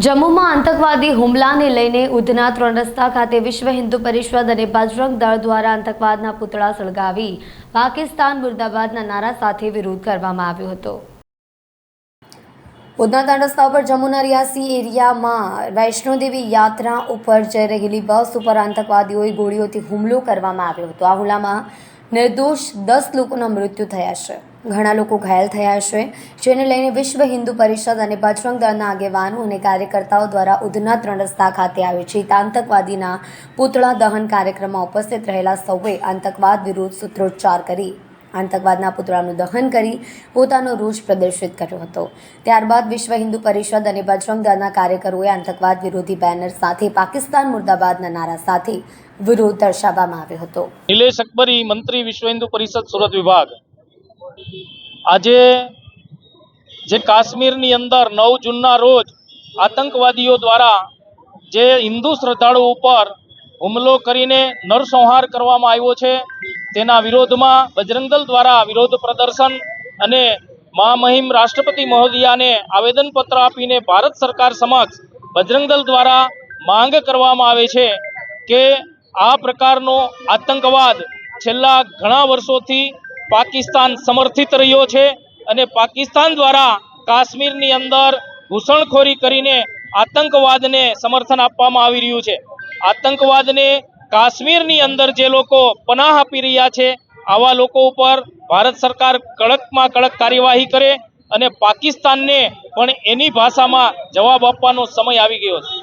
જમ્મુમાં આતંકવાદી હુમલાને લઈને ઉધના 3 રસ્તા ખાતે વિશ્વ હિન્દુ પરિષદ અને બજરંગ દળ દ્વારા આતંકવાદના પુતળા સળગાવી પાકિસ્તાન મુર્દાબાદના નારા સાથે વિરોધ કરવામાં આવ્યો હતો। ઉધના 3 રસ્તા ઉપર જમ્મુના રિયાસી એરિયામાં વૈષ્ણોદેવી યાત્રા ઉપર જઈ રહેલી બસ ઉપર આતંકવાદીઓએ ગોળીઓથી હુમલો કરવામાં આવ્યો હતો। આ હુમલામાં નિર્દોષ 10 લોકોના મૃત્યુ થયા છે, ઘણા લોકો ઘાયલ થયા છે, જેને લઈને વિશ્વ હિન્દુ પરિષદ અને બજરંગ દળના આગેવાનો અને કાર્યકર્તાઓ દ્વારા ઉધના 3 રસ્તા ખાતે આયોજિત આતંકવાદીના પુતળા દહન કાર્યક્રમમાં ઉપસ્થિત રહેલા સૌએ આતંકવાદ વિરુદ્ધ સૂત્રોચ્ચાર કરી આતંકવાદના પુતળાનું દહન કરી પોતાનો રોષ પ્રદર્શિત કર્યો હતો। ત્યારબાદ વિશ્વ હિન્દુ પરિષદ અને બજરંગ દળના કાર્યકરોએ આતંકવાદ વિરોધી બેનર સાથે પાકિસ્તાન મુર્દાબાદના નારા સાથે વિરોધ દર્શાવવામાં આવ્યો હતો। નિલેશ અકબરી, મંત્રી, વિશ્વ હિન્દુ પરિષદ સુરત વિભાગ। આજે જે કાશ્મીરની અંદર 9 જૂનના રોજ આતંકવાદીઓ દ્વારા જે હિન્દુ શ્રદ્ધાળુ ઉપર હુમલો કરીને નરસંહાર કરવામાં આવ્યો છે, તેના વિરોધમાં બજરંગ દળ દ્વારા વિરોધ પ્રદર્શન અને મહામહિમ રાષ્ટ્રપતિ મહોદયાને આવેદનપત્ર આપીને ભારત સરકાર સમક્ષ બજરંગ દળ દ્વારા માંગ કરવામાં આવે છે કે આ પ્રકારનો આતંકવાદ છેલ્લા ઘણા વર્ષોથી પાકિસ્તાન સમર્થિત રહ્યો છે અને પાકિસ્તાન દ્વારા કાશ્મીરની અંદર ઘૂસણખોરી કરીને આતંકવાદને સમર્થન આપવામાં આવી રહ્યું છે। આતંકવાદને કાશ્મીરની અંદર જે લોકો પનાહ આપી રહ્યા છે, આવા લોકો ઉપર ભારત સરકાર કડકમાં કડક કાર્યવાહી કરે અને પાકિસ્તાનને પણ એની ભાષામાં જવાબ આપવાનો સમય આવી ગયો છે।